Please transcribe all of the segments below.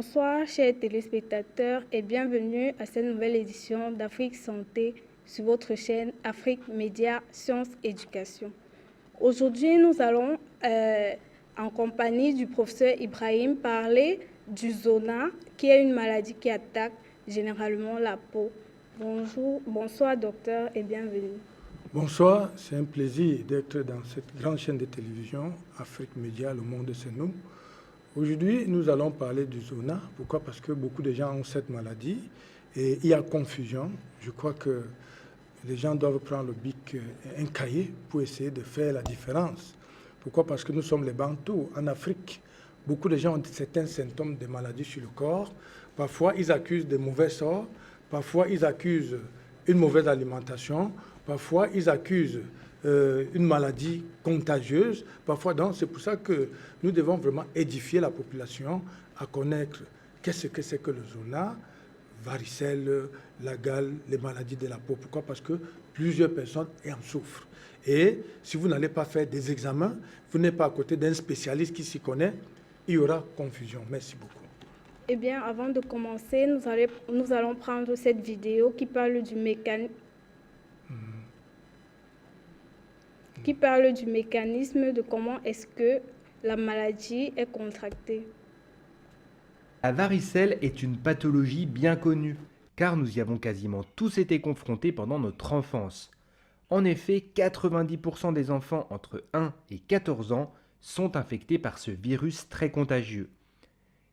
Bonsoir chers téléspectateurs et bienvenue à cette nouvelle édition d'Afrique Santé sur votre chaîne Afrique Média Sciences Éducation. Aujourd'hui, nous allons, en compagnie du professeur Ibrahim, parler du zona, qui est une maladie qui attaque généralement la peau. Bonsoir docteur et bienvenue. Bonsoir, c'est un plaisir d'être dans cette grande chaîne de télévision, Afrique Média, le monde c'est nous. Aujourd'hui, nous allons parler du zona. Pourquoi? Parce que beaucoup de gens ont cette maladie et il y a confusion. Je crois que les gens doivent prendre le bic et un cahier pour essayer de faire la différence. Pourquoi? Parce que nous sommes les Bantous. En Afrique, beaucoup de gens ont certains symptômes de maladies sur le corps. Parfois, ils accusent de mauvais sorts. Parfois, ils accusent une mauvaise alimentation. Parfois, ils accusent une maladie contagieuse. Parfois, donc, c'est pour ça que nous devons vraiment édifier la population à connaître qu'est-ce que c'est que le zona, varicelle, la gale, les maladies de la peau. Pourquoi? Parce que plusieurs personnes en souffrent. Et si vous n'allez pas faire des examens, vous n'êtes pas à côté d'un spécialiste qui s'y connaît, il y aura confusion. Merci beaucoup. Eh bien, avant de commencer, nous allons prendre cette vidéo qui parle du mécanisme de comment est-ce que la maladie est contractée. La varicelle est une pathologie bien connue, car nous y avons quasiment tous été confrontés pendant notre enfance. En effet, 90% des enfants entre 1 et 14 ans sont infectés par ce virus très contagieux.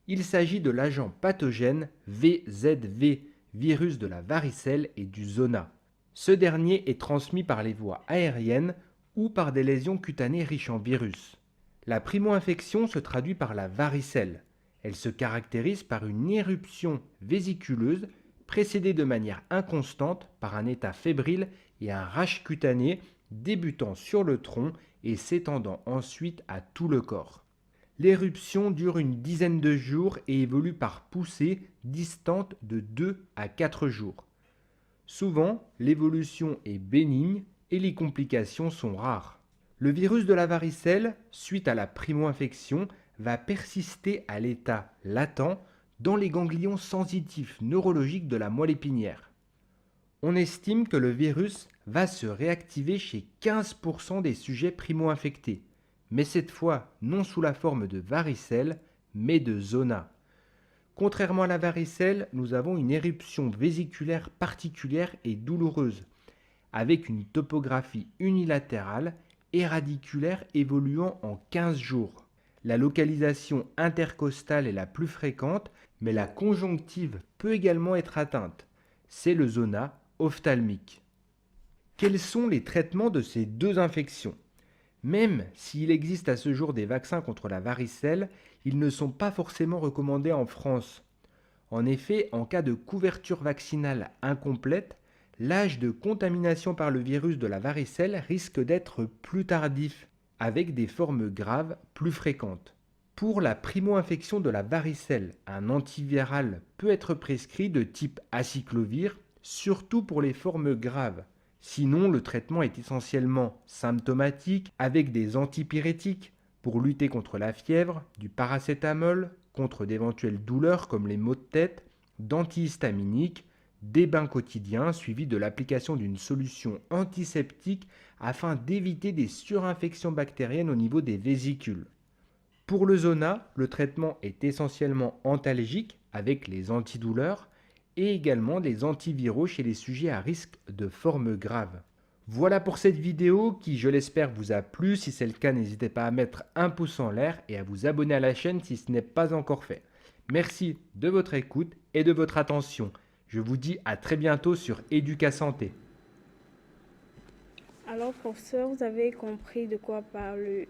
Il s'agit de l'agent pathogène VZV, virus de la varicelle et du zona. Ce dernier est transmis par les voies aériennes ou par des lésions cutanées riches en virus. La primo-infection se traduit par la varicelle. Elle se caractérise par une éruption vésiculeuse précédée de manière inconstante par un état fébrile et un rash cutané débutant sur le tronc et s'étendant ensuite à tout le corps. L'éruption dure une dizaine de jours et évolue par poussées distantes de 2 à 4 jours. Souvent, l'évolution est bénigne et les complications sont rares. Le virus de la varicelle, suite à la primo-infection, va persister à l'état latent dans les ganglions sensitifs neurologiques de la moelle épinière. On estime que le virus va se réactiver chez 15% des sujets primo-infectés, mais cette fois non sous la forme de varicelle, mais de zona. Contrairement à la varicelle, nous avons une éruption vésiculaire particulière et douloureuse, avec une topographie unilatérale et radiculaire évoluant en 15 jours. La localisation intercostale est la plus fréquente, mais la conjonctive peut également être atteinte. C'est le zona ophtalmique. Quels sont les traitements de ces deux infections? Même s'il existe à ce jour des vaccins contre la varicelle, ils ne sont pas forcément recommandés en France. En effet, en cas de couverture vaccinale incomplète, l'âge de contamination par le virus de la varicelle risque d'être plus tardif, avec des formes graves plus fréquentes. Pour la primo-infection de la varicelle, un antiviral peut être prescrit de type acyclovir, surtout pour les formes graves. Sinon, le traitement est essentiellement symptomatique avec des antipyrétiques pour lutter contre la fièvre, du paracétamol, contre d'éventuelles douleurs comme les maux de tête, d'antihistaminiques, des bains quotidiens suivis de l'application d'une solution antiseptique afin d'éviter des surinfections bactériennes au niveau des vésicules. Pour le zona, le traitement est essentiellement antalgique avec les antidouleurs et également des antiviraux chez les sujets à risque de formes graves. Voilà pour cette vidéo qui, je l'espère, vous a plu. Si c'est le cas, n'hésitez pas à mettre un pouce en l'air et à vous abonner à la chaîne si ce n'est pas encore fait. Merci de votre écoute et de votre attention. Je vous dis à très bientôt sur Éducasanté. Alors, professeur, vous avez compris de quoi parle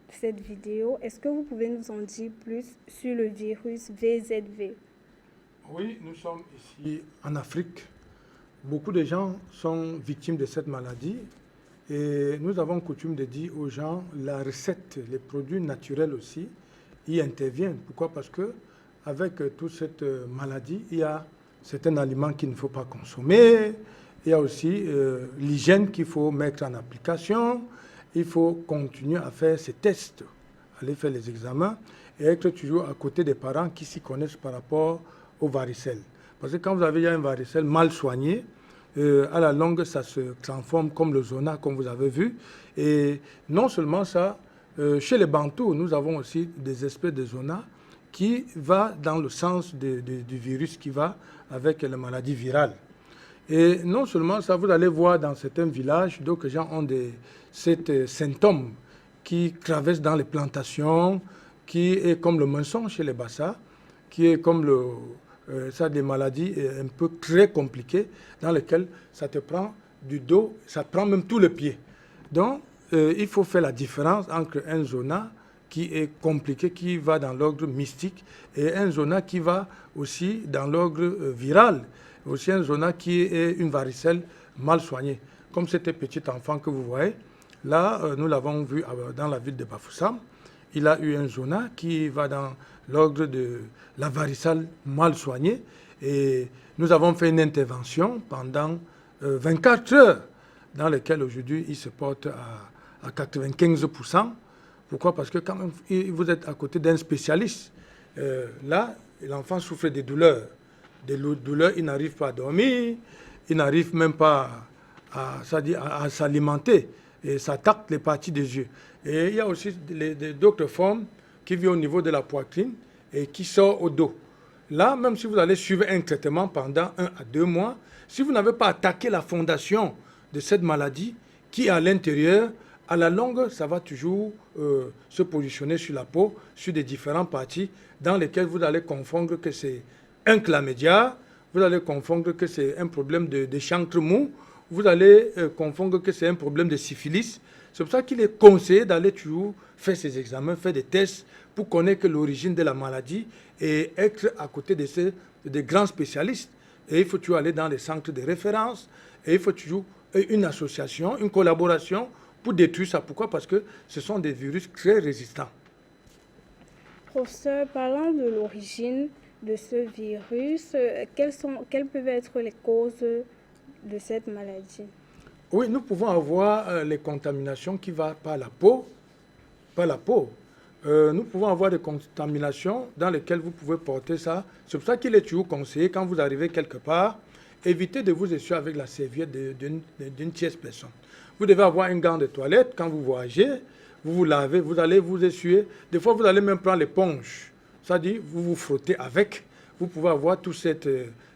cette vidéo. Est-ce que vous pouvez nous en dire plus sur le virus VZV? Oui, nous sommes ici en Afrique. Beaucoup de gens sont victimes de cette maladie et nous avons coutume de dire aux gens la recette, les produits naturels aussi, y interviennent. Pourquoi? Parce que avec toute cette maladie, il y a certains aliments qu'il ne faut pas consommer. Il y a aussi l'hygiène qu'il faut mettre en application. Il faut continuer à faire ces tests, aller faire les examens. et être toujours à côté des parents qui s'y connaissent par rapport au varicelle. Parce que quand vous avez un varicelle mal soigné, à la longue, ça se transforme comme le zona, comme vous avez vu. Et non seulement ça, chez les Bantous, nous avons aussi des espèces de zona qui va dans le sens du virus qui va avec les maladies virales. Et non seulement ça, vous allez voir dans certains villages, d'autres gens ont ces symptômes qui traversent dans les plantations, qui est comme le mensonge chez les Bassa, qui est comme ça, des maladies un peu très compliquées dans lesquelles ça te prend du dos, ça prend même tout le pied. Donc, il faut faire la différence entre un zona qui est compliqué, qui va dans l'ordre mystique, et un zona qui va aussi dans l'ordre viral, aussi un zona qui est une varicelle mal soignée. Comme cet petit enfant que vous voyez, là, nous l'avons vu dans la ville de Bafoussam, il a eu un zona qui va dans l'ordre de la varicelle mal soignée, et nous avons fait une intervention pendant 24 heures, dans lesquelles aujourd'hui il se porte à 95%. Pourquoi? Parce que quand même, vous êtes à côté d'un spécialiste. Là, l'enfant souffre des douleurs. Des douleurs, il n'arrive pas à dormir, il n'arrive même pas à s'alimenter. Et ça attaque les parties des yeux. Et il y a aussi d'autres formes qui viennent au niveau de la poitrine et qui sortent au dos. Là, même si vous allez suivre un traitement pendant 1 à 2 mois, si vous n'avez pas attaqué la fondation de cette maladie qui est à l'intérieur, à la longue, ça va toujours se positionner sur la peau, sur des différentes parties dans lesquelles vous allez confondre que c'est un chlamydia, vous allez confondre que c'est un problème de chancre mou, vous allez confondre que c'est un problème de syphilis. C'est pour ça qu'il est conseillé d'aller toujours faire ces examens, faire des tests pour connaître l'origine de la maladie et être à côté de grands spécialistes. Et il faut toujours aller dans les centres de référence et il faut toujours une association, une collaboration pour détruire ça. Pourquoi? Parce que ce sont des virus très résistants. Professeur, parlant de l'origine de ce virus, quelles peuvent être les causes de cette maladie? Oui, nous pouvons avoir les contaminations qui vont par la peau. Par la peau. Nous pouvons avoir des contaminations dans lesquelles vous pouvez porter ça. C'est pour ça qu'il est toujours conseillé, quand vous arrivez quelque part, évitez de vous essuyer avec la serviette d'une tierce personne. Vous devez avoir un gant de toilette quand vous voyagez, vous vous lavez, vous allez vous essuyer. Des fois, vous allez même prendre l'éponge. C'est-à-dire, vous vous frottez avec. Vous pouvez avoir toute cette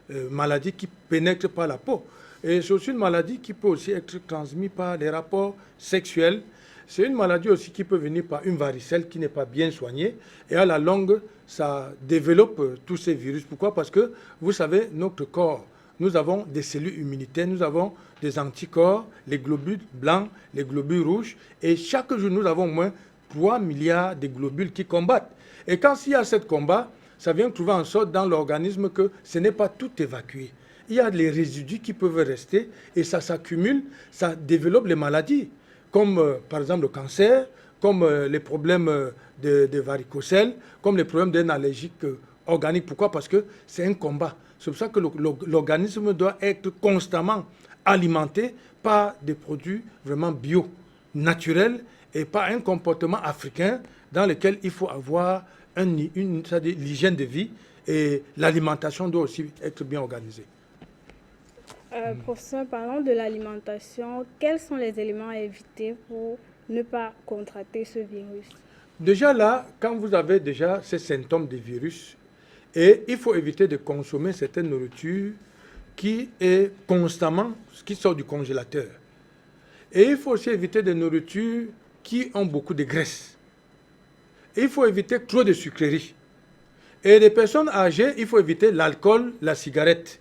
maladie qui pénètre par la peau. Et c'est aussi une maladie qui peut aussi être transmise par les rapports sexuels. C'est une maladie aussi qui peut venir par une varicelle qui n'est pas bien soignée. Et à la longue, ça développe tous ces virus. Pourquoi? Parce que, vous savez, notre corps, nous avons des cellules immunitaires, nous avons des anticorps, les globules blancs, les globules rouges. Et chaque jour, nous avons au moins 3 milliards de globules qui combattent. Et quand il y a ce combat, ça vient trouver en sorte dans l'organisme que ce n'est pas tout évacué. Il y a les résidus qui peuvent rester et ça s'accumule, ça développe les maladies, comme par exemple le cancer, comme les problèmes de varicocèle, comme les problèmes d'un allergique organique. Pourquoi? Parce que c'est un combat. C'est pour ça que l'organisme doit être constamment alimenté par des produits vraiment bio, naturels, et pas un comportement africain dans lequel il faut avoir l'hygiène de vie et l'alimentation doit aussi être bien organisée. Professeur, parlant de l'alimentation, quels sont les éléments à éviter pour ne pas contracter ce virus? Déjà là, quand vous avez déjà ces symptômes de virus, et il faut éviter de consommer certaines nourritures qui est constamment, qui sort du congélateur. Et il faut aussi éviter des nourritures qui ont beaucoup de graisse. Et il faut éviter trop de sucreries. Et les personnes âgées, il faut éviter l'alcool, la cigarette.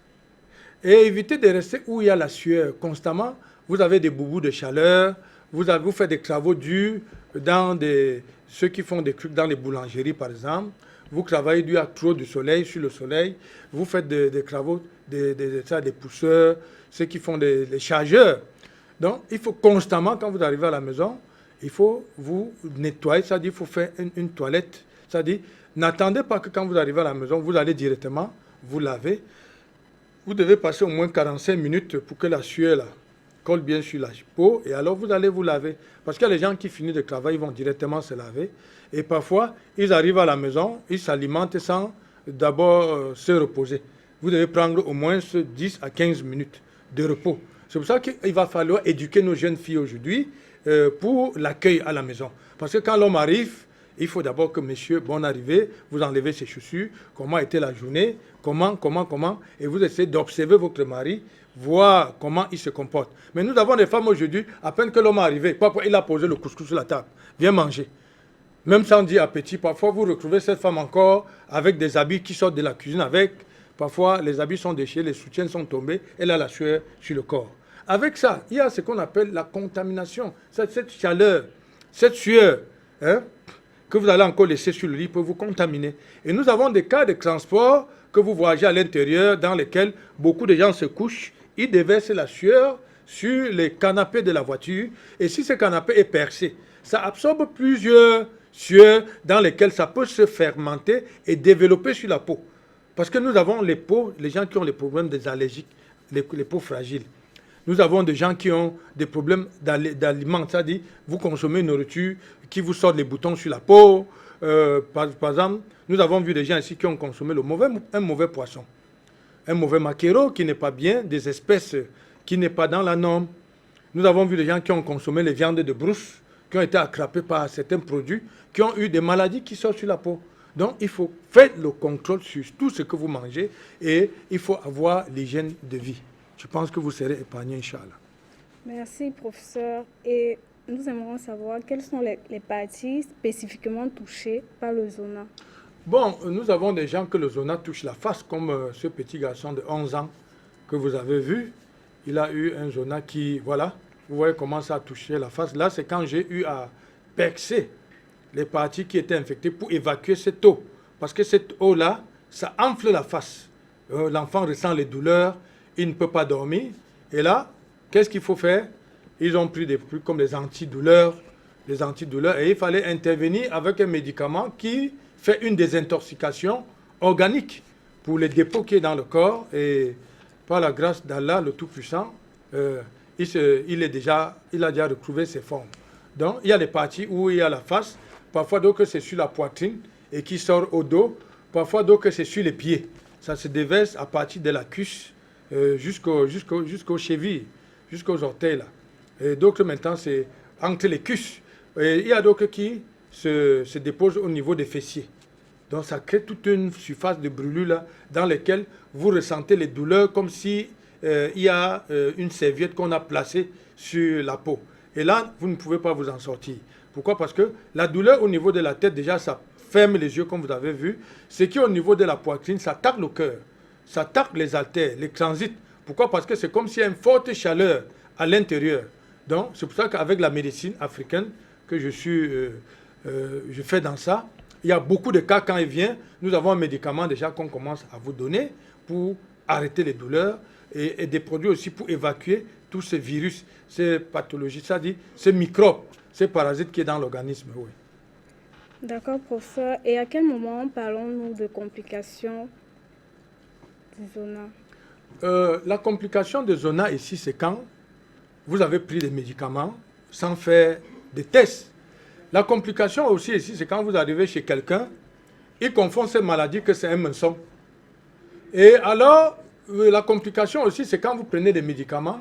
Et éviter de rester où il y a la sueur constamment. Vous avez des boubous de chaleur, vous faites des travaux durs dans ceux qui font des trucs dans les boulangeries par exemple. Vous travaillez dur à trop de soleil, sur le soleil. Vous faites des travaux, des pousseurs, ceux qui font des chargeurs. Donc, il faut constamment, quand vous arrivez à la maison, il faut vous nettoyer, c'est-à-dire il faut faire une toilette. C'est-à-dire, n'attendez pas que quand vous arrivez à la maison, vous allez directement vous laver. Vous devez passer au moins 45 minutes pour que la sueur là, colle bien sur la peau et alors vous allez vous laver. Parce qu'il y a les gens qui finissent de travail, ils vont directement se laver. Et parfois, ils arrivent à la maison, ils s'alimentent sans d'abord se reposer. Vous devez prendre au moins 10 à 15 minutes de repos. C'est pour ça qu'il va falloir éduquer nos jeunes filles aujourd'hui pour l'accueil à la maison. Parce que quand l'homme arrive, il faut d'abord que monsieur, bonne arrivée, vous enlevez ses chaussures, comment a été la journée, comment, et vous essayez d'observer votre mari, voir comment il se comporte. Mais nous avons des femmes aujourd'hui, à peine que l'homme est arrivé, parfois il a posé le couscous sur la table, viens manger. Même sans dire appétit, parfois vous retrouvez cette femme encore avec des habits qui sortent de la cuisine avec, parfois les habits sont déchirés, les soutiens sont tombés, elle a la sueur sur le corps. Avec ça, il y a ce qu'on appelle la contamination, cette chaleur, cette sueur, hein, que vous allez encore laisser sur le lit peut vous contaminer. Et nous avons des cas de transport que vous voyagez à l'intérieur dans lesquels beaucoup de gens se couchent, ils déversent la sueur sur les canapés de la voiture. Et si ce canapé est percé, ça absorbe plusieurs sueurs dans lesquelles ça peut se fermenter et développer sur la peau. Parce que nous avons les peaux, les gens qui ont les problèmes des allergiques, les peaux fragiles. Nous avons des gens qui ont des problèmes d'aliments, c'est-à-dire vous consommez une nourriture qui vous sort les boutons sur la peau. Par exemple, nous avons vu des gens ici qui ont consommé un mauvais poisson, un mauvais maquereau qui n'est pas bien, des espèces qui n'est pas dans la norme. Nous avons vu des gens qui ont consommé les viandes de brousse, qui ont été attrapés par certains produits, qui ont eu des maladies qui sortent sur la peau. Donc, il faut faire le contrôle sur tout ce que vous mangez et il faut avoir l'hygiène de vie. Je pense que vous serez épargné, Inch'Allah. Merci, professeur. Et nous aimerions savoir quelles sont les parties spécifiquement touchées par le zona. Bon, nous avons des gens que le zona touche la face, comme ce petit garçon de 11 ans que vous avez vu. Il a eu un zona qui, voilà, vous voyez comment ça a touché la face. Là, c'est quand j'ai eu à percer les parties qui étaient infectées pour évacuer cette eau. Parce que cette eau-là, ça enfle la face. L'enfant ressent les douleurs, il ne peut pas dormir. Et là, qu'est-ce qu'il faut faire? Ils ont pris des trucs comme les antidouleurs, et il fallait intervenir avec un médicament qui fait une désintoxication organique pour les dépôts qui est dans le corps. Et par la grâce d'Allah, le Tout-Puissant, il a déjà retrouvé ses formes. Donc, il y a des parties où il y a la face, parfois donc c'est sur la poitrine et qui sort au dos, parfois donc c'est sur les pieds. Ça se déverse à partir de la cuisse jusqu'aux chevilles, jusqu'aux orteils là. Et donc maintenant c'est entre les cuisses. Et il y a d'autres qui se déposent au niveau des fessiers. Donc ça crée toute une surface de brûlure là, dans laquelle vous ressentez les douleurs comme si il y a une serviette qu'on a placée sur la peau. Et là, vous ne pouvez pas vous en sortir. Pourquoi? Parce que la douleur au niveau de la tête, déjà, ça ferme les yeux comme vous avez vu. Ce qui est au niveau de la poitrine, ça tape le cœur. Ça tape les artères, les transits. Pourquoi? Parce que c'est comme s'il y a une forte chaleur à l'intérieur. Donc, c'est pour ça qu'avec la médecine africaine que je fais dans ça, il y a beaucoup de cas quand il vient. Nous avons un médicament déjà qu'on commence à vous donner pour arrêter les douleurs et des produits aussi pour évacuer tous ces virus, ces pathologies, c'est-à-dire ces microbes, ces parasites qui sont dans l'organisme. Oui. D'accord, professeur. Et à quel moment parlons-nous de complications du zona? La complication de zona ici, c'est quand vous avez pris des médicaments sans faire des tests. La complication aussi ici, c'est quand vous arrivez chez quelqu'un, il confond cette maladie que c'est un mensonge. Et alors, la complication aussi, c'est quand vous prenez des médicaments,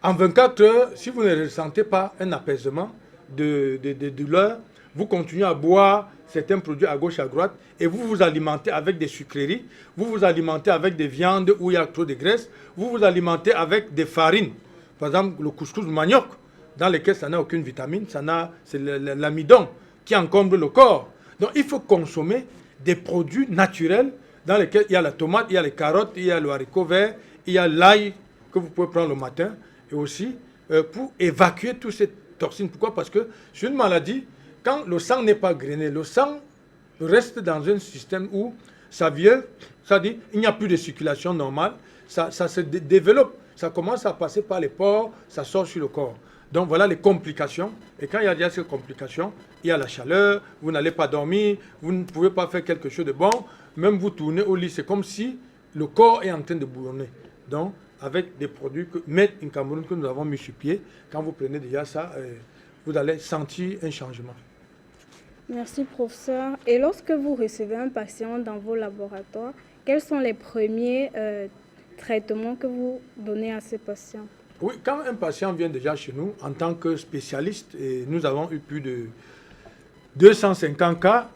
en 24 heures, si vous ne ressentez pas un apaisement de douleur, vous continuez à boire certains produits à gauche, à droite, et vous vous alimentez avec des sucreries, vous vous alimentez avec des viandes où il y a trop de graisse, vous vous alimentez avec des farines, par exemple le couscous manioc, dans lequel ça n'a aucune vitamine, c'est l'amidon qui encombre le corps. Donc il faut consommer des produits naturels dans lesquels il y a la tomate, il y a les carottes, il y a le haricot vert, il y a l'ail que vous pouvez prendre le matin, et aussi pour évacuer toutes ces toxines. Pourquoi? Parce que c'est une maladie, quand le sang n'est pas grainé, le sang reste dans un système où ça vient, c'est-à-dire il n'y a plus de circulation normale, ça se développe, ça commence à passer par les pores, ça sort sur le corps. Donc voilà les complications. Et quand il y a ces complications, il y a la chaleur, vous n'allez pas dormir, vous ne pouvez pas faire quelque chose de bon, même vous tournez au lit, c'est comme si le corps est en train de bouillonner. Donc avec des produits que Made in Cameroun que nous avons mis sur pied. Quand vous prenez déjà ça, vous allez sentir un changement. Merci, professeur. Et lorsque vous recevez un patient dans vos laboratoires, quels sont les premiers traitements que vous donnez à ces patients? Oui, quand un patient vient déjà chez nous en tant que spécialiste, et nous avons eu plus de 250 cas,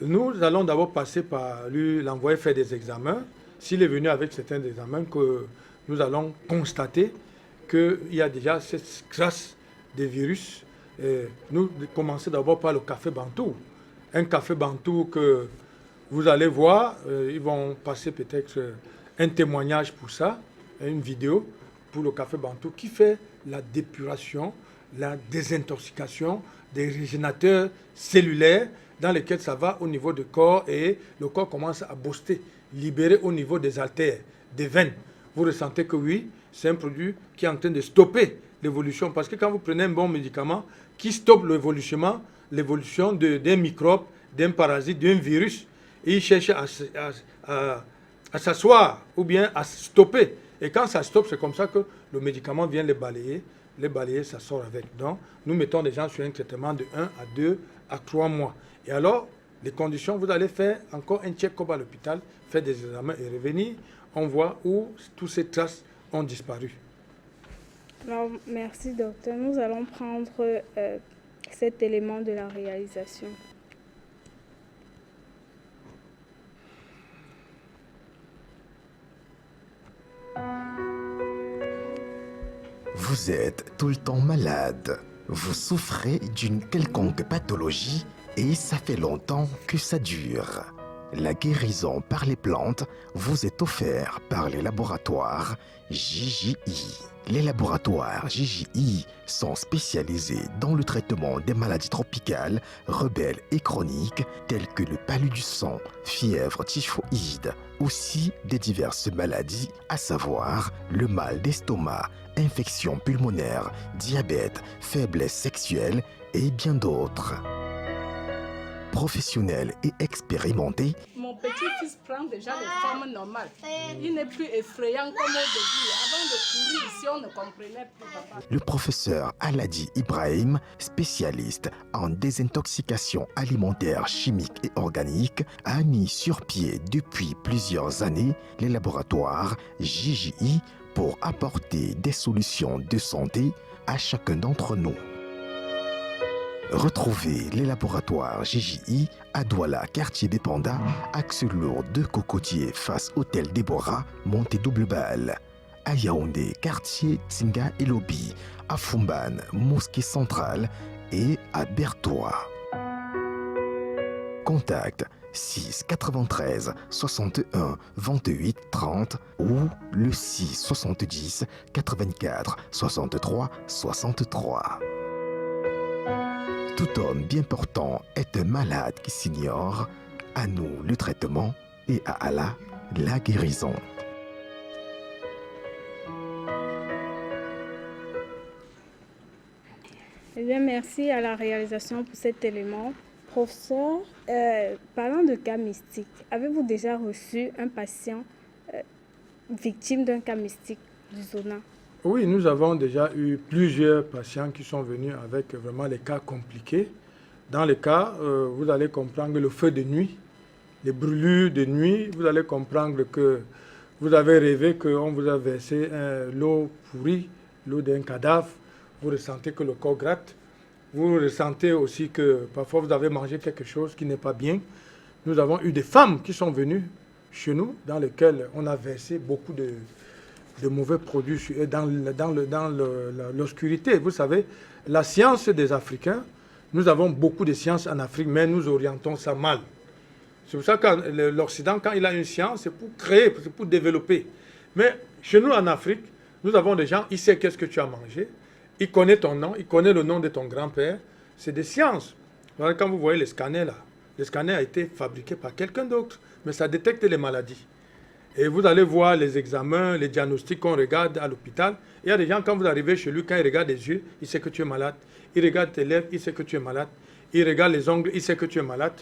nous allons d'abord passer par lui, l'envoyer faire des examens. S'il est venu avec certains examens, que nous allons constater qu'il y a déjà cette trace des virus. Nous commençons d'abord par le café bantou. Un café bantou que vous allez voir, ils vont passer peut-être un témoignage pour ça, une vidéo pour le café bantou qui fait la dépuration, la désintoxication des régénérateurs cellulaires dans lesquels ça va au niveau du corps et le corps commence à booster, libérer au niveau des artères, des veines. Vous ressentez que oui, c'est un produit qui est en train de stopper l'évolution. Parce que quand vous prenez un bon médicament qui stoppe l'évolution d'un microbe, d'un parasite, d'un virus, il cherche à s'asseoir ou bien à stopper. Et quand ça stoppe, c'est comme ça que le médicament vient les balayer. Les balayer, ça sort avec. Donc, nous mettons les gens sur un traitement de 1 à 2 à 3 mois. Et alors, les conditions, vous allez faire encore un check-up à l'hôpital, faire des examens et revenir. On voit où toutes ces traces ont disparu. Alors, merci, docteur. Nous allons prendre cet élément de la réalisation. Vous êtes tout le temps malade. Vous souffrez d'une quelconque pathologie et ça fait longtemps que ça dure. La guérison par les plantes vous est offerte par les laboratoires JJI. Les laboratoires JJI sont spécialisés dans le traitement des maladies tropicales, rebelles et chroniques telles que le palud du sang, fièvre typhoïde, aussi des diverses maladies, à savoir le mal d'estomac, infections pulmonaires, diabète, faiblesse sexuelle et bien d'autres. Professionnels et expérimentés, mon petit-fils prend déjà les formes normales. Il n'est plus effrayant comme au début. Avant de courir ici, on ne comprenait plus, papa. le professeur Aladi Ibrahim, spécialiste en désintoxication alimentaire, chimique et organique, a mis sur pied depuis plusieurs années les laboratoires JJI pour apporter des solutions de santé à chacun d'entre nous. Retrouvez les laboratoires JJI à Douala, quartier des Pandas, axe lourd de Cocotier face Hôtel Déborah, montée double balle. À Yaoundé, quartier Tsinga et Lobi, à Fumban, mosquée centrale et à Bertois. Contact 6 93 61 28 30 ou le 6 70 84 63 63. Tout homme bien portant est un malade qui s'ignore. À nous le traitement et à Allah la guérison. Eh bien, merci à la réalisation pour cet élément. Professeur, parlant de cas mystiques, avez-vous déjà reçu un patient victime d'un cas mystique du Zona? Oui, nous avons déjà eu plusieurs patients qui sont venus avec vraiment les cas compliqués. Dans les cas, vous allez comprendre le feu de nuit, les brûlures de nuit, vous allez comprendre que vous avez rêvé qu'on vous a versé l'eau pourrie, l'eau d'un cadavre, vous ressentez que le corps gratte, vous ressentez aussi que parfois vous avez mangé quelque chose qui n'est pas bien. Nous avons eu des femmes qui sont venues chez nous dans lesquelles on a versé beaucoup de mauvais produits dans l'obscurité. Vous savez, la science des Africains, nous avons beaucoup de sciences en Afrique, mais nous orientons ça mal. C'est pour ça que l'Occident, quand il a une science, c'est pour créer, c'est pour développer. Mais chez nous en Afrique, nous avons des gens, ils savent qu'est-ce que tu as mangé, ils connaissent ton nom, ils connaissent le nom de ton grand-père. C'est des sciences. Quand vous voyez les scanners là, le scanner a été fabriqué par quelqu'un d'autre, mais ça détecte les maladies. Et vous allez voir les examens, les diagnostics qu'on regarde à l'hôpital. Il y a des gens, quand vous arrivez chez lui, quand il regarde les yeux, il sait que tu es malade. Il regarde tes lèvres, il sait que tu es malade. Il regarde les ongles, il sait que tu es malade.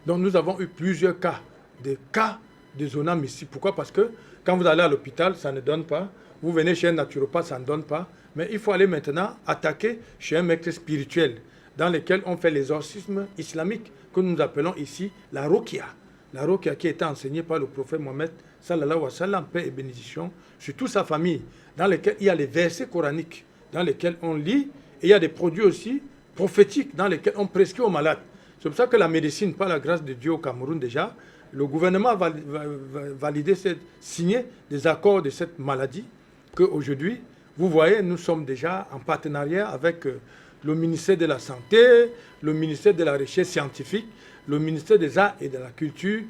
Donc nous avons eu plusieurs cas de zona mystique. Pourquoi? Parce que quand vous allez à l'hôpital, ça ne donne pas. Vous venez chez un naturopathe, ça ne donne pas. Mais il faut aller maintenant attaquer chez un maître spirituel, dans lequel on fait l'exorcisme islamique, que nous appelons ici la ruqya. La ruqya qui a été enseignée par le prophète Mohammed, sallallahu alayhi wa sallam, paix et bénédiction, sur toute sa famille, dans lesquels il y a les versets coraniques, dans lesquels on lit, et il y a des produits aussi prophétiques, dans lesquels on prescrit aux malades. C'est pour ça que la médecine, par la grâce de Dieu au Cameroun déjà, le gouvernement va valider, signer des accords de cette maladie, qu'aujourd'hui, vous voyez, nous sommes déjà en partenariat avec le ministère de la Santé, le ministère de la Recherche scientifique, le ministère des Arts et de la Culture,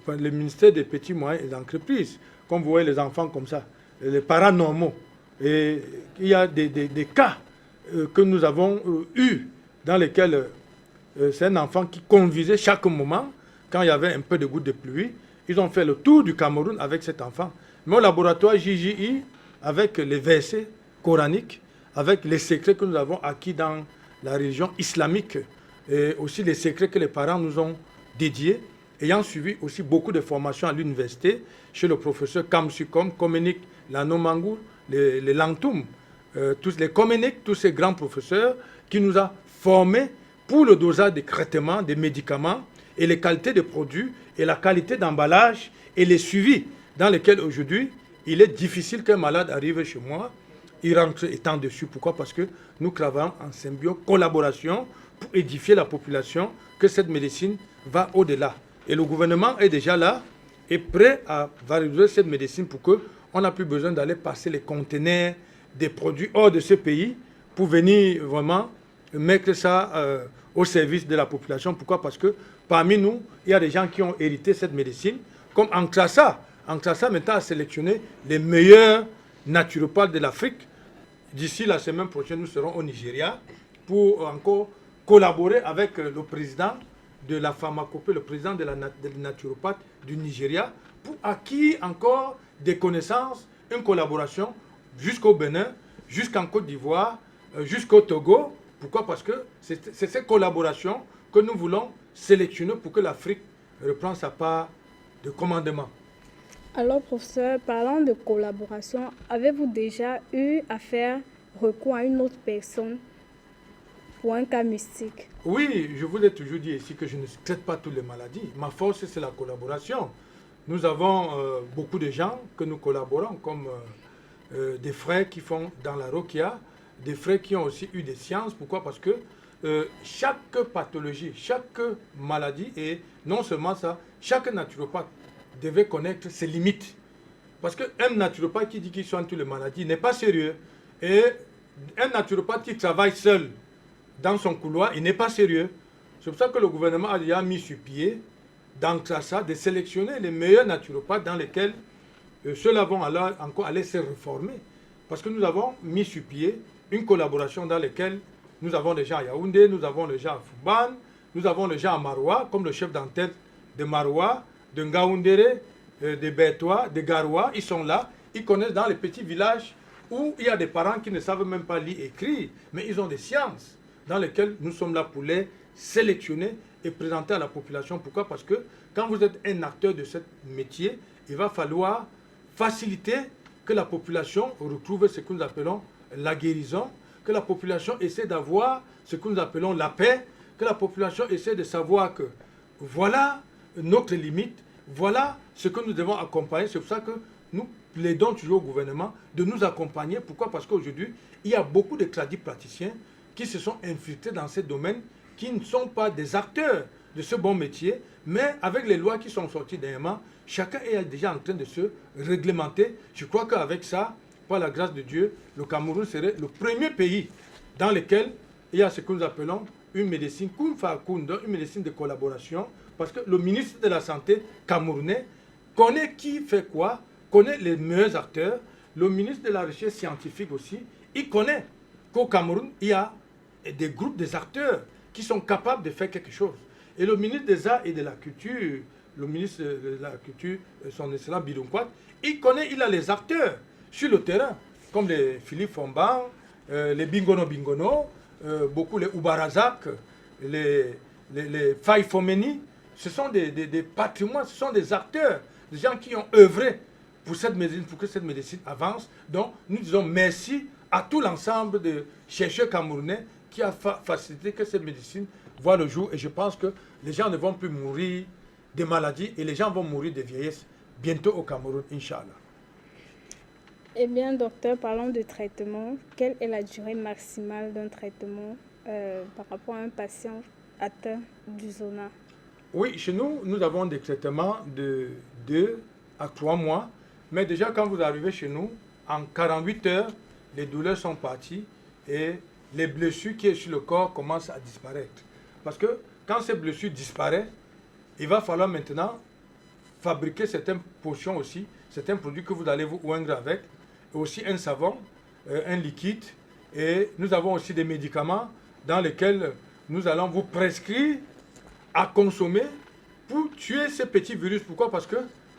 le ministère des Petits Moyens et des Entreprises. Comme vous voyez les enfants comme ça, les parents normaux. Et il y a des cas que nous avons eus dans lesquels c'est un enfant qui conduisait chaque moment, quand il y avait un peu de gouttes de pluie. Ils ont fait le tour du Cameroun avec cet enfant. Mais au laboratoire JJI, avec les versets coraniques, avec les secrets que nous avons acquis dans la religion islamique, et aussi les secrets que les parents nous ont dédiés, ayant suivi aussi beaucoup de formations à l'université, chez le professeur Kamsukom, Komenik, Lanomangou, les Langtoum, tous les Komenik, tous ces grands professeurs qui nous ont formés pour le dosage des traitements, des médicaments, et les qualités des produits, et la qualité d'emballage, et les suivis dans lesquels aujourd'hui, il est difficile qu'un malade arrive chez moi, il rentre étant dessus. Pourquoi? Parce que nous travaillons en symbiose, collaboration, pour édifier la population, que cette médecine va au-delà. Et le gouvernement est déjà là, et prêt à valoriser cette médecine pour qu'on n'a plus besoin d'aller passer les conteneurs des produits hors de ce pays, pour venir vraiment mettre ça au service de la population. Pourquoi? Parce que parmi nous, il y a des gens qui ont hérité cette médecine, comme Ankrasa. Ankrasa maintenant a sélectionné les meilleurs naturopathes de l'Afrique. D'ici la semaine prochaine, nous serons au Nigeria pour encore collaborer avec le président de la pharmacopée, le président de la naturopathe du Nigeria, pour acquérir encore des connaissances, une collaboration jusqu'au Bénin, jusqu'en Côte d'Ivoire, jusqu'au Togo. Pourquoi? Parce que c'est cette collaboration que nous voulons sélectionner pour que l'Afrique reprenne sa part de commandement. Alors, professeur, parlant de collaboration, avez-vous déjà eu à faire recours à une autre personne pour un cas mystique? Oui, je vous ai toujours dit ici que je ne traite pas toutes les maladies. Ma force, c'est la collaboration. Nous avons beaucoup de gens que nous collaborons, comme des frères qui font dans la Ruqya, des frères qui ont aussi eu des sciences. Pourquoi? Parce que chaque pathologie, chaque maladie, et non seulement ça, chaque naturopathe devait connaître ses limites. Parce qu'un naturopathe qui dit qu'il soigne toutes les maladies n'est pas sérieux. Et un naturopathe qui travaille seul dans son couloir, il n'est pas sérieux. C'est pour ça que le gouvernement a déjà mis sur pied, dans ça, de sélectionner les meilleurs naturopathes dans lesquels ceux-là vont alors encore aller se reformer. Parce que nous avons mis sur pied une collaboration dans laquelle nous avons des gens à Yaoundé, nous avons des gens à Fouban, nous avons des gens à Maroua, comme le chef d'antenne de Maroua, de Ngaoundéré, de Bétois, de Garoua. Ils sont là, ils connaissent dans les petits villages où il y a des parents qui ne savent même pas lire et écrire, mais ils ont des sciences dans lesquelles nous sommes là pour les sélectionner et présenter à la population. Pourquoi? Parce que quand vous êtes un acteur de ce métier, il va falloir faciliter que la population retrouve ce que nous appelons la guérison, que la population essaie d'avoir ce que nous appelons la paix, que la population essaie de savoir que voilà notre limite, voilà ce que nous devons accompagner. C'est pour ça que nous plaidons toujours au gouvernement de nous accompagner. Pourquoi? Parce qu'aujourd'hui, il y a beaucoup de praticiens qui se sont infiltrés dans ces domaines, qui ne sont pas des acteurs de ce bon métier, mais avec les lois qui sont sorties dernièrement, chacun est déjà en train de se réglementer. Je crois qu'avec ça, par la grâce de Dieu, le Cameroun serait le premier pays dans lequel il y a ce que nous appelons une médecine une médecine de collaboration, parce que le ministre de la Santé camerounais connaît qui fait quoi, connaît les meilleurs acteurs. Le ministre de la Recherche scientifique aussi, il connaît qu'au Cameroun, il y a des groupes, des acteurs qui sont capables de faire quelque chose. Et le ministre des Arts et de la Culture, le ministre de la Culture, son excellent Bidonkwat, il a les acteurs sur le terrain, comme les Philippe Fomban, les Bingono, beaucoup les Oubarazak, les Faye Fomeni. Ce sont des patrimoines, ce sont des acteurs, des gens qui ont œuvré pour cette médecine, pour que cette médecine avance. Donc, nous disons merci à tout l'ensemble de chercheurs camerounais qui a facilité que cette médecine voit le jour. Et je pense que les gens ne vont plus mourir de maladies et les gens vont mourir de vieillesse bientôt au Cameroun, Inch'Allah. Eh bien, docteur, parlons de traitement. Quelle est la durée maximale d'un traitement par rapport à un patient atteint du zona? Oui, chez nous, nous avons des traitements de 2 à 3 mois. Mais déjà, quand vous arrivez chez nous, en 48 heures, les douleurs sont parties et les blessures qui sont sur le corps commencent à disparaître. Parce que quand ces blessures disparaissent, il va falloir maintenant fabriquer certaines potions aussi, certains produits que vous allez vous oindre avec, et aussi un savon, un liquide. Et nous avons aussi des médicaments dans lesquels nous allons vous prescrire à consommer pour tuer ces petits virus. Pourquoi? Parce que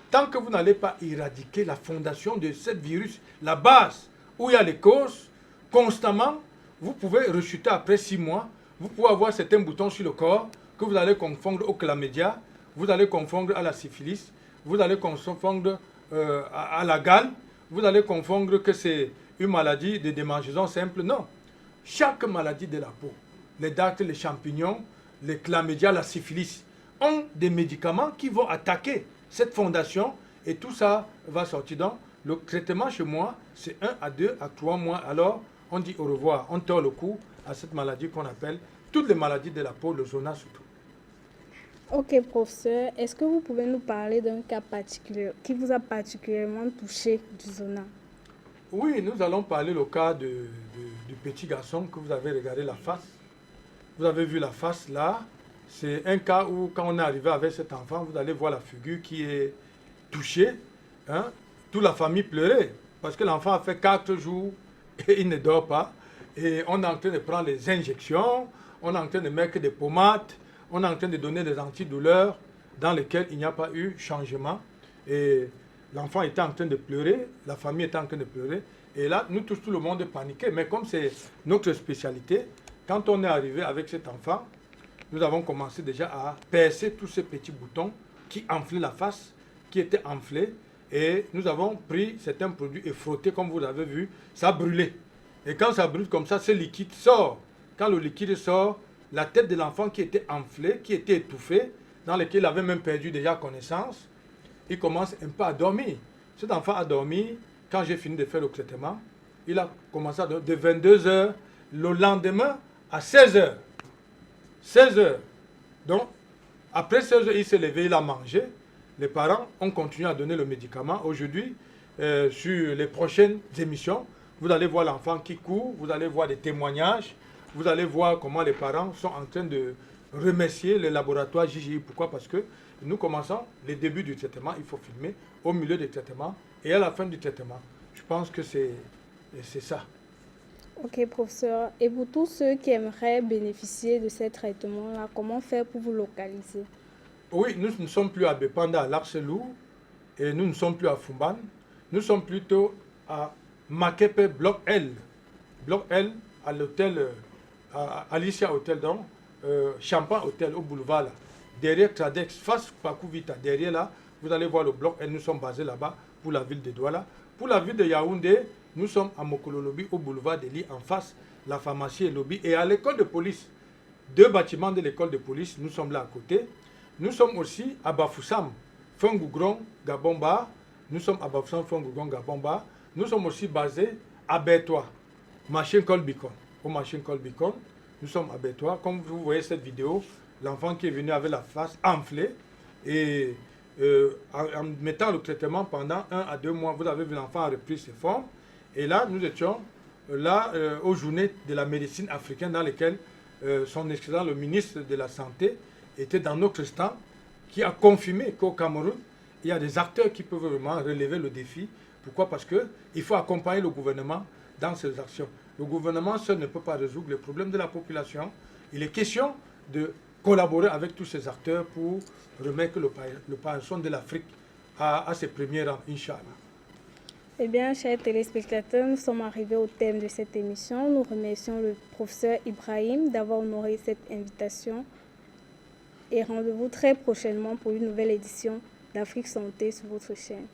tant que vous n'allez pas éradiquer la fondation de ce virus, la base où il y a les causes, constamment, vous pouvez rechuter après 6 mois. Vous pouvez avoir certains boutons sur le corps que vous allez confondre au chlamydia, vous allez confondre à la syphilis, vous allez confondre à la gale, vous allez confondre que c'est une maladie de démangeaison simple. Non. Chaque maladie de la peau, les dactyles, les champignons, les chlamydia, la syphilis, ont des médicaments qui vont attaquer cette fondation et tout ça va sortir. Donc, le traitement chez moi, c'est 1 à 2 à 3 mois. Alors, on dit au revoir, on tord le cou à cette maladie qu'on appelle toutes les maladies de la peau, le zona surtout. Ok, professeur, est-ce que vous pouvez nous parler d'un cas particulier qui vous a particulièrement touché du zona? Oui, nous allons parler le cas du petit garçon que vous avez regardé la face. Vous avez vu la face là. C'est un cas où, quand on est arrivé avec cet enfant, vous allez voir la figure qui est touchée. Hein? Toute la famille pleurait parce que l'enfant a fait 4 jours et il ne dort pas. Et on est en train de prendre les injections, on est en train de mettre des pommades, on est en train de donner des antidouleurs dans lesquels il n'y a pas eu changement. Et l'enfant était en train de pleurer, la famille était en train de pleurer. Et là, nous tous, tout le monde est paniqué. Mais comme c'est notre spécialité, quand on est arrivé avec cet enfant, nous avons commencé déjà à percer tous ces petits boutons qui enflaient la face, qui étaient enflés. Et nous avons pris certains produits et frotté, comme vous l'avez vu, ça brûlait. Et quand ça brûle comme ça, ce liquide sort. Quand le liquide sort, la tête de l'enfant qui était enflée, qui était étouffée, dans lequel il avait même perdu déjà connaissance, il commence un peu à dormir. Cet enfant a dormi, quand j'ai fini de faire le traitement, il a commencé à dormir de 22 heures, le lendemain à 16 heures. 16 heures. Donc, après 16 heures, il s'est levé, il a mangé. Les parents ont continué à donner le médicament. Aujourd'hui, sur les prochaines émissions, vous allez voir l'enfant qui court, vous allez voir des témoignages, vous allez voir comment les parents sont en train de remercier le laboratoire JGI. Pourquoi? Parce que nous commençons les débuts du traitement, il faut filmer, au milieu du traitement et à la fin du traitement. Je pense que c'est ça. Ok, professeur. Et pour tous ceux qui aimeraient bénéficier de ces traitements-là, comment faire pour vous localiser? Oui, nous ne sommes plus à Bepanda, à Larcelou, et nous ne sommes plus à Fumban. Nous sommes plutôt à Makepe, bloc L. Bloc L, à l'hôtel, à Alicia Hotel, donc, Champagne Hotel, au boulevard, là. Derrière Tradex, face Pakou Vita, derrière là, vous allez voir le bloc L. Nous sommes basés là-bas pour la ville de Douala. Pour la ville de Yaoundé, nous sommes à Mokolo Lobby, au boulevard des Lits, en face, la pharmacie et lobby. Et à l'école de police, 2 bâtiments de l'école de police, nous sommes là à côté. Nous sommes aussi à Bafoussam, Fungougron, Gabomba. Nous sommes à Bafoussam, Fungougron, Gabomba. Nous sommes aussi basés à Bertois, Machine Colbicon. Au Machine Colbicon, nous sommes à Bertois. Comme vous voyez cette vidéo, l'enfant qui est venu avec la face enflée. Et en mettant le traitement pendant 1 à 2 mois, vous avez vu l'enfant a repris ses formes. Et là, nous étions là aux journées de la médecine africaine dans lesquelles son excellence, le ministre de la Santé, était dans notre stand, qui a confirmé qu'au Cameroun, il y a des acteurs qui peuvent vraiment relever le défi. Pourquoi? Parce qu'il faut accompagner le gouvernement dans ses actions. Le gouvernement seul ne peut pas résoudre les problèmes de la population. Il est question de collaborer avec tous ces acteurs pour remettre le paillasson de l'Afrique à ses premiers rangs, Inch'Allah. Eh bien, chers téléspectateurs, nous sommes arrivés au thème de cette émission. Nous remercions le professeur Ibrahim d'avoir honoré cette invitation. Et rendez-vous très prochainement pour une nouvelle édition d'Afrique Santé sur votre chaîne.